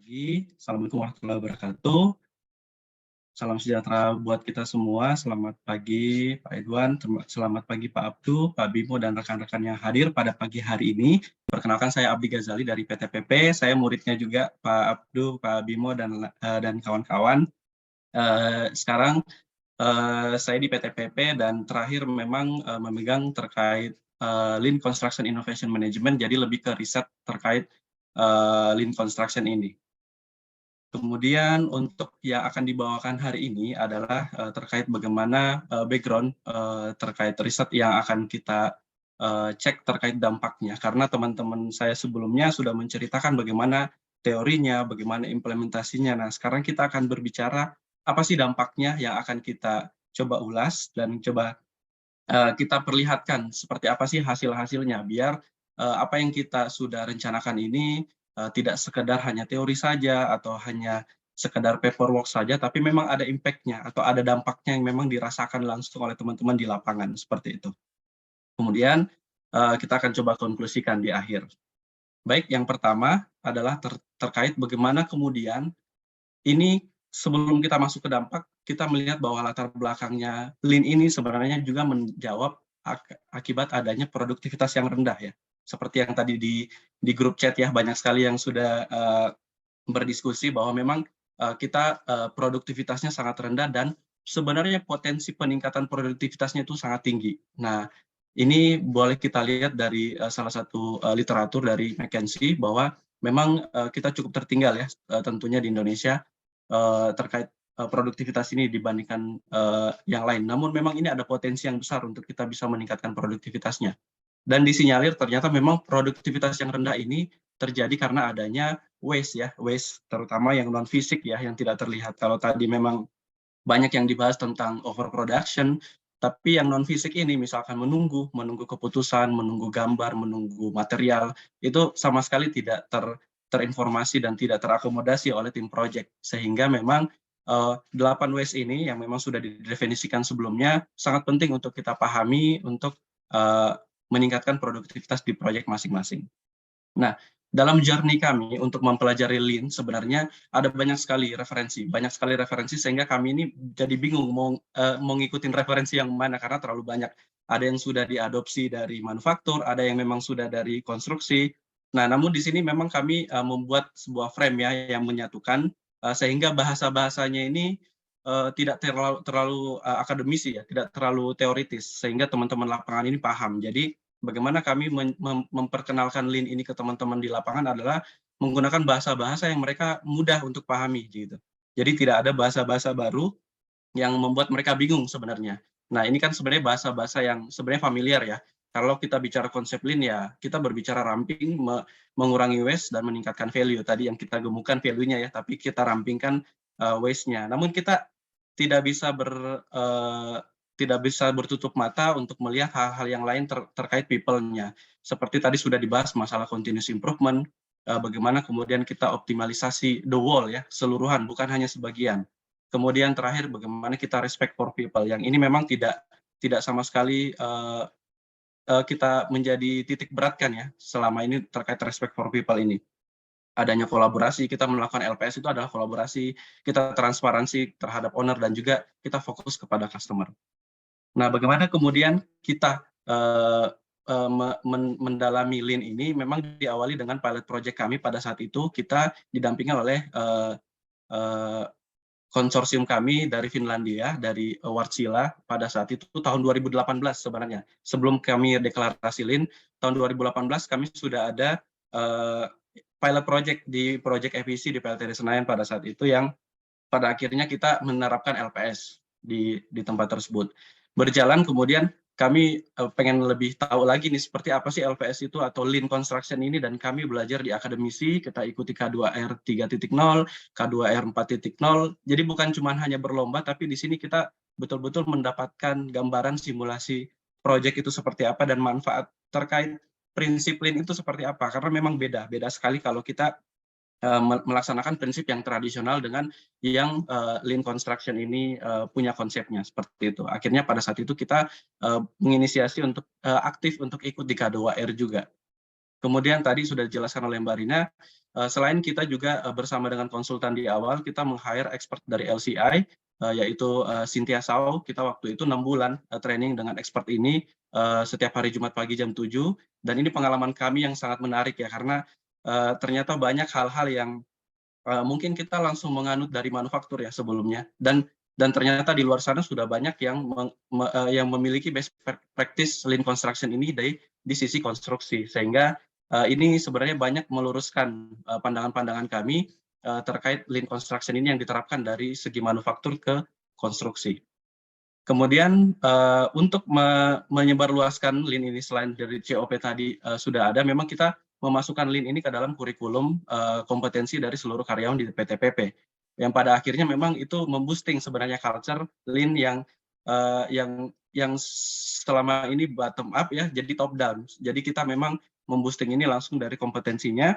pagi, Assalamualaikum warahmatullahi wabarakatuh. Salam sejahtera buat kita semua. Selamat pagi Pak Edwan, selamat pagi Pak Abdu, Pak Bimo, dan rekan-rekan yang hadir pada pagi hari ini. Perkenalkan, saya Abdi Ghazali dari PT PP. Saya muridnya juga Pak Abdu, Pak Bimo, dan kawan-kawan. Sekarang saya di PT PP dan terakhir memang memegang terkait Lean Construction Innovation Management, jadi lebih ke riset terkait Lean Construction ini. Kemudian untuk yang akan dibawakan hari ini adalah terkait bagaimana background terkait riset yang akan kita cek terkait dampaknya. Karena teman-teman saya sebelumnya sudah menceritakan bagaimana teorinya, bagaimana implementasinya. Nah, sekarang kita akan berbicara apa sih dampaknya yang akan kita coba ulas dan coba kita perlihatkan seperti apa sih hasil-hasilnya, biar apa yang kita sudah rencanakan ini tidak sekedar hanya teori saja atau hanya sekedar paperwork saja, tapi memang ada impact-nya atau ada dampaknya yang memang dirasakan langsung oleh teman-teman di lapangan, seperti itu. Kemudian kita akan coba konklusikan di akhir. Baik, yang pertama adalah terkait bagaimana kemudian ini sebelum kita masuk ke dampak, kita melihat bahwa latar belakangnya Lean ini sebenarnya juga menjawab akibat adanya produktivitas yang rendah ya. Seperti yang tadi di grup chat ya, banyak sekali yang sudah berdiskusi bahwa memang kita produktivitasnya sangat rendah dan sebenarnya potensi peningkatan produktivitasnya itu sangat tinggi. Nah, ini boleh kita lihat dari salah satu literatur dari McKinsey bahwa memang kita cukup tertinggal ya tentunya di Indonesia terkait produktivitas ini dibandingkan yang lain. Namun memang ini ada potensi yang besar untuk kita bisa meningkatkan produktivitasnya. Dan disinyalir ternyata memang produktivitas yang rendah ini terjadi karena adanya waste ya, waste terutama yang non fisik ya, yang tidak terlihat. Kalau tadi memang banyak yang dibahas tentang overproduction, tapi yang non fisik ini misalkan menunggu keputusan, menunggu gambar, menunggu material, itu sama sekali tidak terinformasi dan tidak terakomodasi oleh tim project. Sehingga memang 8 waste ini yang memang sudah didefinisikan sebelumnya sangat penting untuk kita pahami untuk eh, meningkatkan produktivitas di proyek masing-masing. Nah, dalam journey kami untuk mempelajari Lean sebenarnya ada banyak sekali referensi sehingga kami ini jadi bingung mau ngikutin referensi yang mana karena terlalu banyak. Ada yang sudah diadopsi dari manufaktur, ada yang memang sudah dari konstruksi. Nah, namun di sini memang kami membuat sebuah frame ya yang menyatukan sehingga bahasa-bahasanya ini tidak terlalu akademisi ya, tidak terlalu teoritis sehingga teman-teman lapangan ini paham. Jadi bagaimana kami memperkenalkan Lean ini ke teman-teman di lapangan adalah menggunakan bahasa-bahasa yang mereka mudah untuk pahami gitu. Jadi tidak ada bahasa-bahasa baru yang membuat mereka bingung sebenarnya. Nah, ini kan sebenarnya bahasa-bahasa yang sebenarnya familiar ya. Kalau kita bicara konsep Lean ya, kita berbicara ramping, mengurangi waste dan meningkatkan value. Tadi yang kita gemukan value-nya ya, tapi kita rampingkan waste-nya. Namun kita tidak bisa tidak bisa bertutup mata untuk melihat hal-hal yang lain terkait people-nya. Seperti tadi sudah dibahas masalah continuous improvement, bagaimana kemudian kita optimalisasi the whole ya, keseluruhan, bukan hanya sebagian. Kemudian terakhir bagaimana kita respect for people, yang ini memang tidak sama sekali kita menjadi titik beratkan ya selama ini terkait respect for people ini. Adanya kolaborasi, kita melakukan LPS itu adalah kolaborasi, kita transparansi terhadap owner dan juga kita fokus kepada customer. Nah, bagaimana kemudian kita mendalami Lean ini memang diawali dengan pilot project kami pada saat itu kita didampingi oleh konsorsium kami dari Finlandia, dari Wärtsilä pada saat itu tahun 2018 sebenarnya. Sebelum kami deklarasi Lean, tahun 2018 kami sudah ada pilot project di project FEC di PLTD Senayan pada saat itu yang pada akhirnya kita menerapkan LPS di tempat tersebut. Berjalan kemudian kami pengen lebih tahu lagi nih seperti apa sih LPS itu atau Lean Construction ini dan kami belajar di akademisi, kita ikuti K2R 3.0, K2R 4.0. Jadi bukan cuma hanya berlomba tapi di sini kita betul-betul mendapatkan gambaran simulasi proyek itu seperti apa dan manfaat terkait prinsip Lean itu seperti apa karena memang beda sekali kalau kita melaksanakan prinsip yang tradisional dengan yang Lean Construction ini punya konsepnya seperti itu. Akhirnya pada saat itu kita menginisiasi untuk aktif untuk ikut di K2R juga. Kemudian tadi sudah dijelaskan oleh Mbak Rina, selain kita juga bersama dengan konsultan di awal, kita meng-hire expert dari LCI, yaitu Cynthia Sao. Kita waktu itu 6 bulan training dengan expert ini setiap hari Jumat pagi jam 7. Dan ini pengalaman kami yang sangat menarik ya, karena ternyata banyak hal-hal yang mungkin kita langsung menganut dari manufaktur ya sebelumnya, dan ternyata di luar sana sudah banyak yang memiliki best practice lean construction ini di sisi konstruksi, sehingga ini sebenarnya banyak meluruskan pandangan-pandangan kami terkait lean construction ini yang diterapkan dari segi manufaktur ke konstruksi. Kemudian untuk menyebarluaskan lean ini selain dari COP tadi sudah ada, memang kita memasukkan lean ini ke dalam kurikulum kompetensi dari seluruh karyawan di PTPP. Yang pada akhirnya memang itu memboosting sebenarnya culture lean yang selama ini bottom up ya, jadi top down. Jadi kita memang memboosting ini langsung dari kompetensinya,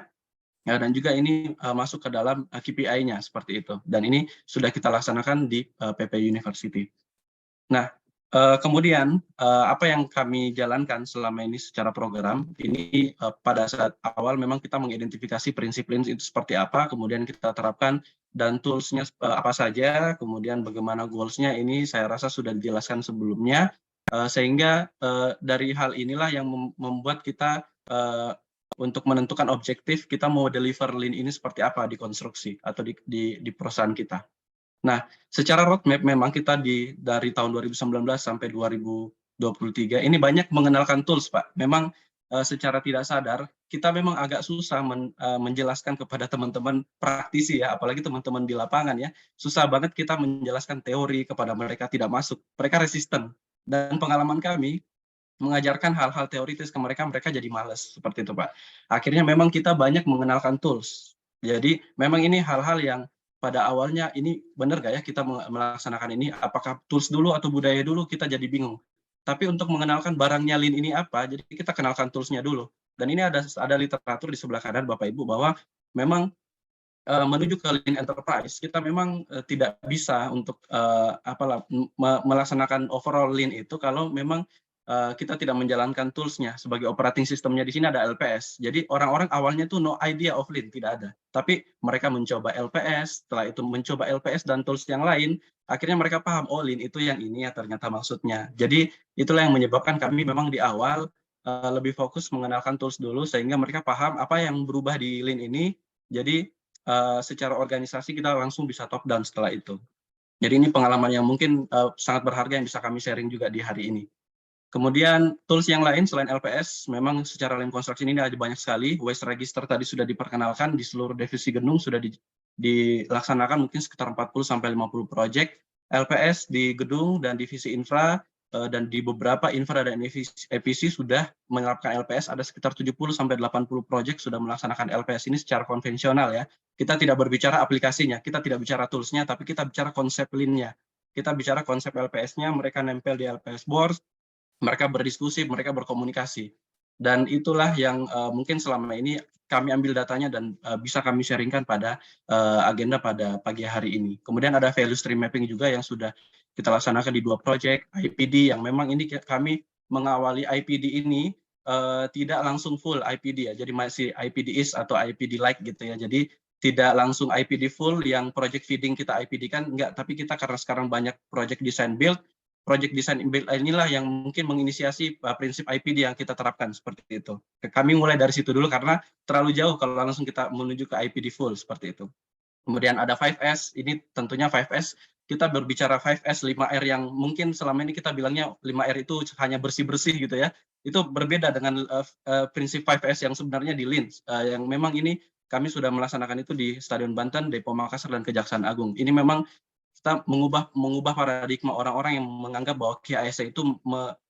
ya, dan juga ini masuk ke dalam KPI-nya seperti itu. Dan ini sudah kita laksanakan di PP University. Nah, kemudian apa yang kami jalankan selama ini secara program, ini pada saat awal memang kita mengidentifikasi prinsip lean itu seperti apa, kemudian kita terapkan, dan tools-nya apa saja, kemudian bagaimana goals-nya, ini saya rasa sudah dijelaskan sebelumnya, sehingga dari hal inilah yang membuat kita untuk menentukan objektif kita mau deliver lean ini seperti apa di konstruksi atau di perusahaan kita. Nah, secara roadmap memang kita dari tahun 2019 sampai 2023 ini banyak mengenalkan tools, Pak. Memang secara tidak sadar kita memang agak susah menjelaskan kepada teman-teman praktisi ya, apalagi teman-teman di lapangan ya. Susah banget kita menjelaskan teori kepada mereka, tidak masuk. Mereka resisten. Dan pengalaman kami mengajarkan hal-hal teoritis ke mereka, mereka jadi malas seperti itu, Pak. Akhirnya memang kita banyak mengenalkan tools. Jadi memang ini hal-hal yang pada awalnya ini benar nggak ya kita melaksanakan ini, apakah tools dulu atau budaya dulu, kita jadi bingung. Tapi untuk mengenalkan barangnya lean ini apa, jadi kita kenalkan toolsnya dulu. Dan ini ada literatur di sebelah kanan Bapak Ibu bahwa memang menuju ke lean enterprise kita memang tidak bisa untuk melaksanakan overall lean itu kalau memang kita tidak menjalankan tools-nya. Sebagai operating system-nya di sini ada LPS. Jadi orang-orang awalnya tuh no idea of lean, tidak ada. Tapi mereka mencoba LPS, setelah itu mencoba LPS dan tools yang lain, akhirnya mereka paham, oh lean itu yang ini ya ternyata maksudnya. Jadi itulah yang menyebabkan kami memang di awal lebih fokus mengenalkan tools dulu, sehingga mereka paham apa yang berubah di lean ini. Jadi secara organisasi kita langsung bisa top down setelah itu. Jadi ini pengalaman yang mungkin sangat berharga yang bisa kami sharing juga di hari ini. Kemudian tools yang lain selain LPS, memang secara lean construction ini ada banyak sekali. Waste Register tadi sudah diperkenalkan di seluruh divisi gedung, sudah dilaksanakan mungkin sekitar 40-50 proyek. LPS di gedung dan divisi infra, dan di beberapa infra dan EPC sudah menerapkan LPS, ada sekitar 70-80 proyek sudah melaksanakan LPS ini secara konvensional ya. Kita tidak berbicara aplikasinya, kita tidak bicara tools-nya, tapi kita bicara konsep lean-nya. Kita bicara konsep LPS-nya, mereka nempel di LPS board, mereka berdiskusi, mereka berkomunikasi. Dan itulah yang mungkin selama ini kami ambil datanya dan bisa kami sharingkan pada agenda pada pagi hari ini. Kemudian ada value stream mapping juga yang sudah kita laksanakan di 2 proyek, IPD yang memang ini kami mengawali IPD ini tidak langsung full IPD ya, jadi masih IPD is atau IPD like gitu ya. Jadi tidak langsung IPD full yang project feeding kita IPD kan enggak, tapi kita karena sekarang banyak project design build, project design build inilah yang mungkin menginisiasi prinsip IPD yang kita terapkan seperti itu. Kami mulai dari situ dulu karena terlalu jauh kalau langsung kita menuju ke IPD full seperti itu. Kemudian ada 5S, ini tentunya 5S, kita berbicara 5S, 5R yang mungkin selama ini kita bilangnya 5R itu hanya bersih-bersih gitu ya. Itu berbeda dengan prinsip 5S yang sebenarnya di Lean, yang memang ini kami sudah melaksanakan itu di Stadion Banten, Depo Makassar, dan Kejaksaan Agung. Ini memang kita mengubah paradigma orang-orang yang menganggap bahwa KHSE itu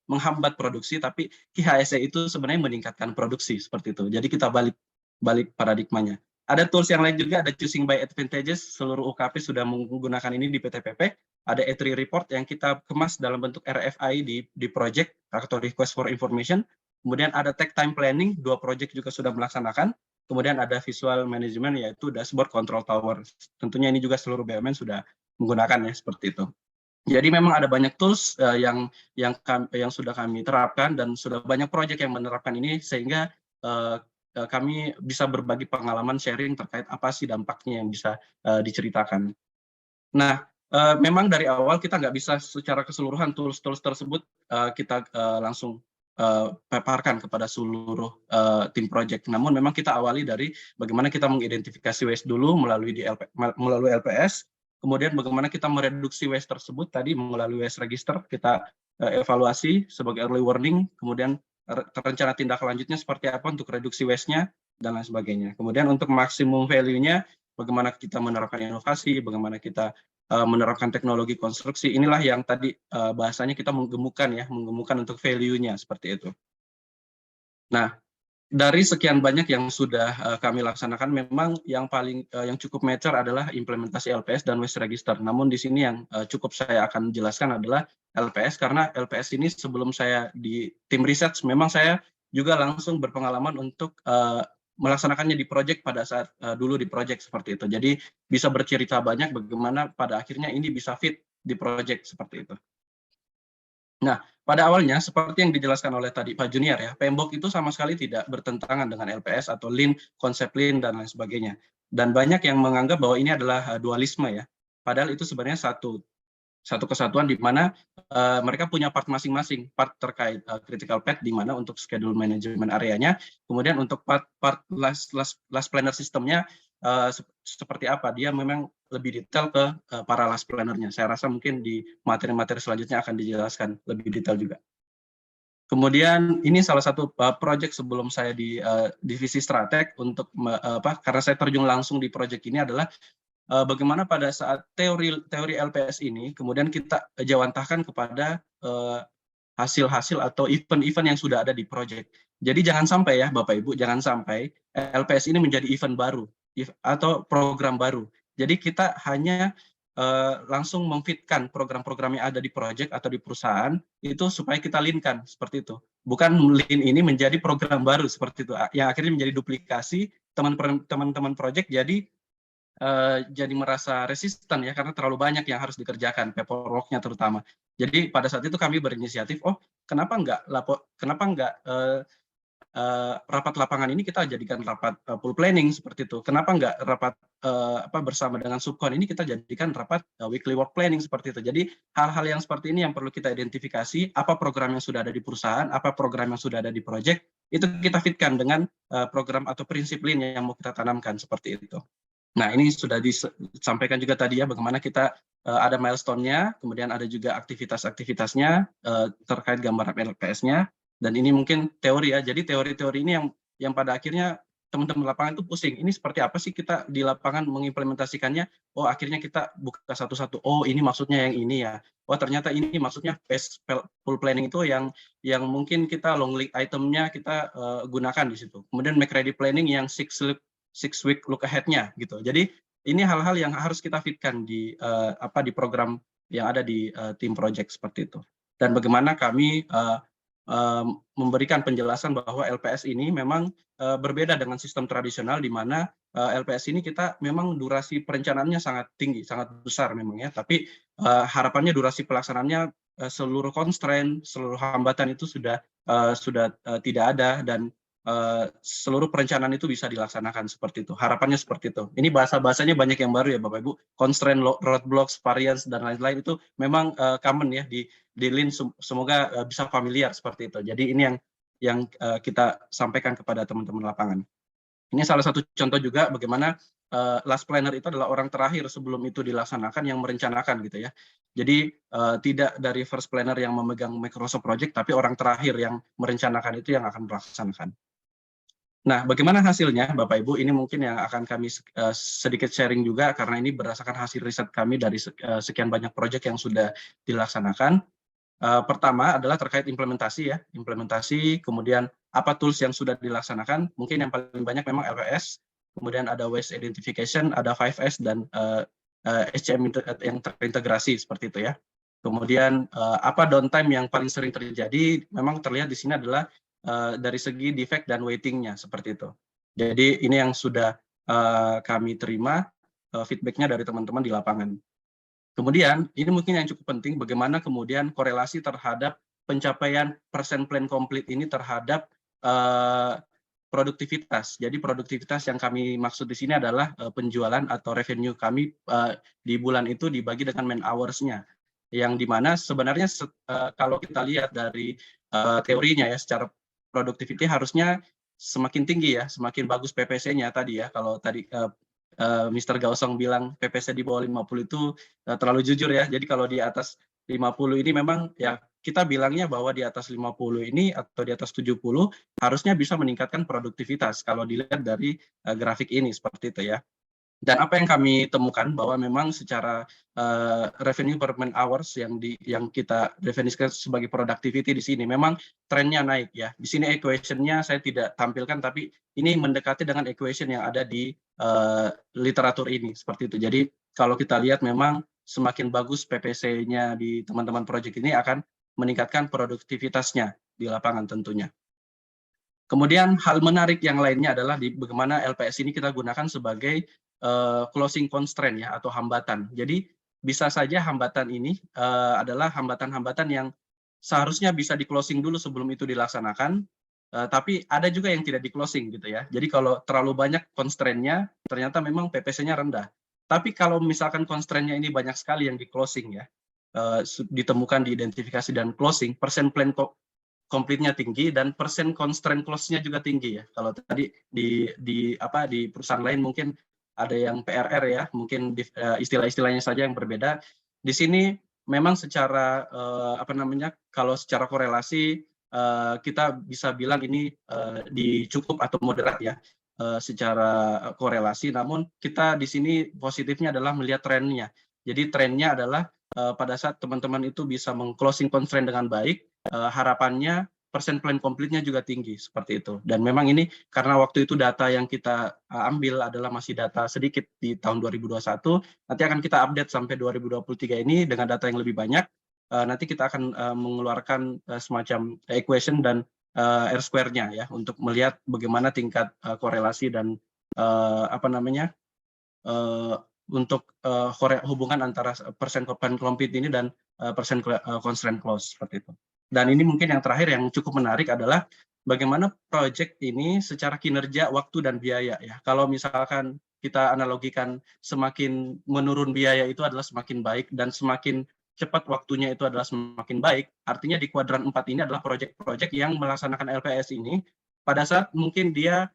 menghambat produksi, tapi KHSE itu sebenarnya meningkatkan produksi seperti itu. Jadi kita balik paradigmanya. Ada tools yang lain juga, ada choosing by advantages, seluruh UKP sudah menggunakan ini di PTPP. Ada E3 report yang kita kemas dalam bentuk RFI di project atau request for information. Kemudian ada tech time planning, 2 project juga sudah melaksanakan. Kemudian ada visual management, yaitu dashboard control tower. Tentunya ini juga seluruh BUMN sudah menggunakan ya seperti itu. Jadi memang ada banyak tools yang sudah kami terapkan dan sudah banyak proyek yang menerapkan ini, sehingga kami bisa berbagi pengalaman sharing terkait apa sih dampaknya yang bisa diceritakan. Nah, memang dari awal kita nggak bisa secara keseluruhan tools-tools tersebut kita langsung paparkan kepada seluruh tim project. Namun memang kita awali dari bagaimana kita mengidentifikasi waste dulu melalui melalui LPS, kemudian bagaimana kita mereduksi waste tersebut tadi melalui waste register, kita evaluasi sebagai early warning, kemudian rencana tindak lanjutnya seperti apa untuk reduksi waste-nya, dan lain sebagainya. Kemudian untuk maksimum value-nya, bagaimana kita menerapkan inovasi, bagaimana kita menerapkan teknologi konstruksi, inilah yang tadi bahasanya kita menggemukkan untuk value-nya seperti itu. Nah, dari sekian banyak yang sudah kami laksanakan, memang yang cukup mature adalah implementasi LPS dan waste register. Namun di sini yang cukup saya akan jelaskan adalah LPS, karena LPS ini sebelum saya di tim research, memang saya juga langsung berpengalaman untuk melaksanakannya di project pada saat dulu di project seperti itu. Jadi bisa bercerita banyak bagaimana pada akhirnya ini bisa fit di project seperti itu. Nah, pada awalnya seperti yang dijelaskan oleh tadi Pak Junior ya, PMBOK itu sama sekali tidak bertentangan dengan LPS atau Lean, konsep Lean dan lain sebagainya. Dan banyak yang menganggap bahwa ini adalah dualisme ya. Padahal itu sebenarnya satu kesatuan di mana mereka punya part masing-masing, part terkait critical path di mana untuk schedule management areanya, kemudian untuk part last planner sistemnya seperti apa, dia memang lebih detail ke para last planner-nya. Saya rasa mungkin di materi-materi selanjutnya akan dijelaskan lebih detail juga. Kemudian ini salah satu project sebelum saya di divisi strateg untuk karena saya terjun langsung di project ini adalah bagaimana pada saat teori LPS ini kemudian kita jawantahkan kepada hasil-hasil atau event-event yang sudah ada di project. Jadi jangan sampai ya Bapak Ibu, jangan sampai LPS ini menjadi event baru atau program baru. Jadi kita hanya langsung memfitkan program-program yang ada di project atau di perusahaan itu supaya kita lean-kan seperti itu. Bukan lean ini menjadi program baru seperti itu, yang akhirnya menjadi duplikasi teman-teman project jadi merasa resisten ya karena terlalu banyak yang harus dikerjakan, paperwork-nya terutama. Jadi pada saat itu kami berinisiatif, kenapa enggak rapat lapangan ini kita jadikan rapat full planning seperti itu. Kenapa enggak rapat bersama dengan subkon ini kita jadikan rapat weekly work planning seperti itu. Jadi hal-hal yang seperti ini yang perlu kita identifikasi, apa program yang sudah ada di perusahaan, apa program yang sudah ada di project, itu kita fitkan dengan program atau prinsip lean yang mau kita tanamkan seperti itu. Nah, ini sudah disampaikan juga tadi ya, bagaimana kita ada milestone-nya, kemudian ada juga aktivitas-aktivitasnya terkait gambaran LPS-nya, dan ini mungkin teori ya. Jadi teori-teori ini yang pada akhirnya teman-teman lapangan itu pusing. Ini seperti apa sih kita di lapangan mengimplementasikannya? Oh, akhirnya kita buka satu-satu. Oh, ini maksudnya yang ini ya. Oh, ternyata ini maksudnya phase full planning itu yang mungkin kita long lead item-nya kita gunakan di situ. Kemudian make ready planning yang 6-week look ahead-nya gitu. Jadi ini hal-hal yang harus kita fitkan di program yang ada di tim project seperti itu. Dan bagaimana kami memberikan penjelasan bahwa LPS ini memang berbeda dengan sistem tradisional di mana LPS ini kita memang durasi perencanaannya sangat tinggi, sangat besar memang ya. Tapi harapannya durasi pelaksanaannya seluruh constraint, seluruh hambatan itu sudah tidak ada dan seluruh perencanaan itu bisa dilaksanakan seperti itu. Harapannya seperti itu. Ini bahasa-bahasanya banyak yang baru ya Bapak Ibu. Constraint, roadblocks, variance, dan lain-lain itu memang common ya di Lean. Semoga bisa familiar seperti itu. Jadi ini yang kita sampaikan kepada teman-teman lapangan. Ini salah satu contoh juga bagaimana last planner itu adalah orang terakhir sebelum itu dilaksanakan yang merencanakan gitu ya. Jadi tidak dari first planner yang memegang Microsoft Project, tapi orang terakhir yang merencanakan itu yang akan melaksanakan. Nah, bagaimana hasilnya, Bapak Ibu? Ini mungkin yang akan kami sedikit sharing juga, karena ini berdasarkan hasil riset kami dari sekian banyak proyek yang sudah dilaksanakan. Pertama adalah terkait implementasi ya, implementasi, kemudian apa tools yang sudah dilaksanakan. Mungkin yang paling banyak memang LPS, kemudian ada waste identification, ada 5S, dan SCM yang terintegrasi seperti itu ya. Kemudian apa downtime yang paling sering terjadi, memang terlihat di sini adalah dari segi defect dan waiting-nya seperti itu. Jadi ini yang sudah kami terima feedback-nya dari teman-teman di lapangan. Kemudian ini mungkin yang cukup penting, bagaimana kemudian korelasi terhadap pencapaian persen plan complete ini terhadap produktivitas. Jadi produktivitas yang kami maksud di sini adalah penjualan atau revenue kami di bulan itu dibagi dengan man hours-nya. Yang dimana sebenarnya kalau kita lihat dari teorinya ya, secara productivity harusnya semakin tinggi ya, semakin bagus PPC-nya tadi ya. Kalau tadi Mr. Gaosong bilang PPC di bawah 50 itu terlalu jujur ya. Jadi kalau di atas 50 ini memang ya kita bilangnya bahwa di atas 50 ini atau di atas 70 harusnya bisa meningkatkan produktivitas kalau dilihat dari grafik ini seperti itu ya. Dan apa yang kami temukan bahwa memang secara revenue per man hours yang kita definisikan sebagai productivity di sini memang trennya naik ya. Di sini equation-nya saya tidak tampilkan, tapi ini mendekati dengan equation yang ada di literatur ini seperti itu. Jadi kalau kita lihat memang semakin bagus PPC-nya di teman-teman project ini akan meningkatkan produktivitasnya di lapangan tentunya. Kemudian hal menarik yang lainnya adalah bagaimana LPS ini kita gunakan sebagai closing constraint ya, atau hambatan. Jadi bisa saja hambatan ini adalah hambatan-hambatan yang seharusnya bisa di-closing dulu sebelum itu dilaksanakan, tapi ada juga yang tidak di-closing gitu ya. Jadi kalau terlalu banyak constraint-nya, ternyata memang PPC-nya rendah. Tapi kalau misalkan constraint-nya ini banyak sekali yang di-closing ya, ditemukan, diidentifikasi dan closing, persen plan complete-nya tinggi dan persen constraint close-nya juga tinggi ya. Kalau tadi di perusahaan lain mungkin ada yang PRR ya, mungkin istilah-istilahnya saja yang berbeda. Di sini memang secara kalau secara korelasi kita bisa bilang ini di cukup atau moderat ya secara korelasi. Namun kita di sini positifnya adalah melihat trennya. Jadi trennya adalah pada saat teman-teman itu bisa meng-closing constraint dengan baik, harapannya persen plan complete-nya juga tinggi seperti itu. Dan memang ini karena waktu itu data yang kita ambil adalah masih data sedikit di tahun 2021, nanti akan kita update sampai 2023 ini dengan data yang lebih banyak. Nanti kita akan mengeluarkan semacam equation dan R-square-nya ya untuk melihat bagaimana tingkat korelasi dan untuk hubungan antara persen plan complete ini dan persen constraint close seperti itu. Dan ini mungkin yang terakhir yang cukup menarik adalah bagaimana project ini secara kinerja, waktu, dan biaya ya. Kalau misalkan kita analogikan semakin menurun biaya itu adalah semakin baik dan semakin cepat waktunya itu adalah semakin baik. Artinya di kuadran 4 ini adalah project-project yang melaksanakan LPS ini pada saat mungkin dia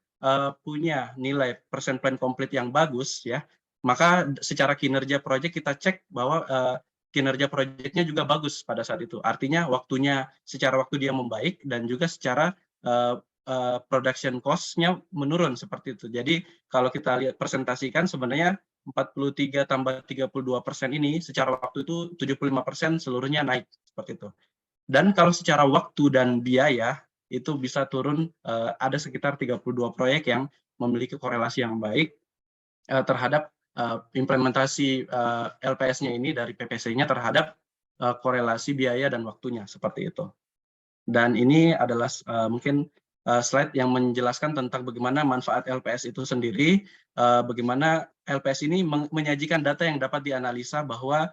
punya nilai persen plan complete yang bagus ya, maka secara kinerja project kita cek bahwa kinerja proyeknya juga bagus pada saat itu. Artinya secara waktu dia membaik dan juga secara production cost-nya menurun seperti itu. Jadi kalau kita lihat presentasikan sebenarnya 43 tambah 32% ini secara waktu itu 75% seluruhnya naik seperti itu. Dan kalau secara waktu dan biaya itu bisa turun, ada sekitar 32 proyek yang memiliki korelasi yang baik terhadap implementasi LPS-nya ini dari PPC-nya terhadap korelasi biaya dan waktunya seperti itu. Dan ini adalah mungkin slide yang menjelaskan tentang bagaimana manfaat LPS itu sendiri, bagaimana LPS ini menyajikan data yang dapat dianalisa bahwa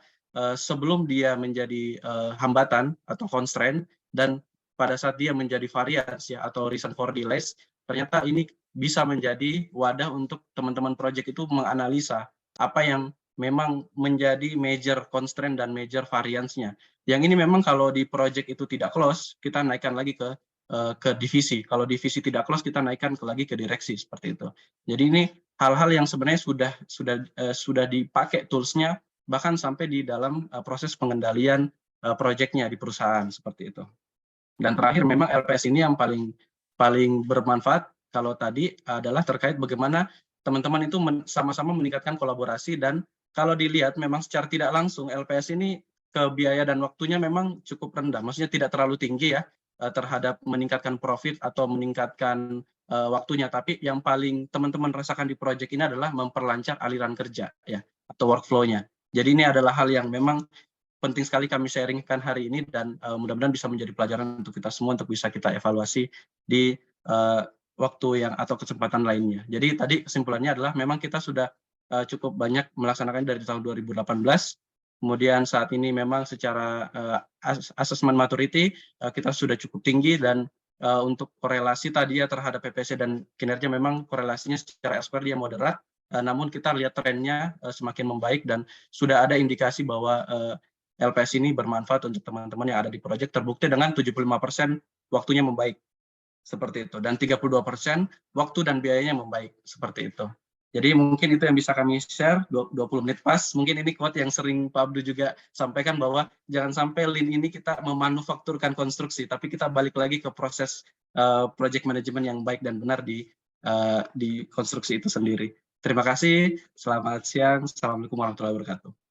sebelum dia menjadi hambatan atau constraint dan pada saat dia menjadi variance ya atau reason for delays, ternyata ini bisa menjadi wadah untuk teman-teman project itu menganalisa apa yang memang menjadi major constraint dan major variance-nya. Yang ini memang kalau di project itu tidak close, kita naikkan lagi ke divisi. Kalau divisi tidak close, kita naikkan lagi ke direksi seperti itu. Jadi ini hal-hal yang sebenarnya sudah dipakai tools-nya bahkan sampai di dalam proses pengendalian project-nya di perusahaan seperti itu. Dan terakhir memang LPS ini yang paling bermanfaat kalau tadi adalah terkait bagaimana teman-teman itu sama-sama meningkatkan kolaborasi, dan kalau dilihat memang secara tidak langsung LPS ini ke biaya dan waktunya memang cukup rendah. Maksudnya tidak terlalu tinggi ya terhadap meningkatkan profit atau meningkatkan waktunya, tapi yang paling teman-teman rasakan di proyek ini adalah memperlancar aliran kerja ya atau workflow-nya. Jadi ini adalah hal yang memang penting sekali kami sharingkan hari ini, dan mudah-mudahan bisa menjadi pelajaran untuk kita semua untuk bisa kita evaluasi di waktu yang atau kesempatan lainnya. Jadi tadi kesimpulannya adalah memang kita sudah cukup banyak melaksanakan dari tahun 2018. Kemudian saat ini memang secara assessment maturity kita sudah cukup tinggi, dan untuk korelasi tadi ya terhadap PPC dan kinerja memang korelasinya secara expert dia moderat, namun kita lihat trennya semakin membaik dan sudah ada indikasi bahwa LPS ini bermanfaat untuk teman-teman yang ada di proyek, terbukti dengan 75% waktunya membaik, seperti itu. Dan 32% waktu dan biayanya membaik, seperti itu. Jadi mungkin itu yang bisa kami share, 20 menit pas. Mungkin ini quote yang sering Pak Abdu juga sampaikan bahwa jangan sampai Lean ini kita memanufakturkan konstruksi, tapi kita balik lagi ke proses project management yang baik dan benar di konstruksi itu sendiri. Terima kasih, selamat siang, Assalamualaikum warahmatullahi wabarakatuh.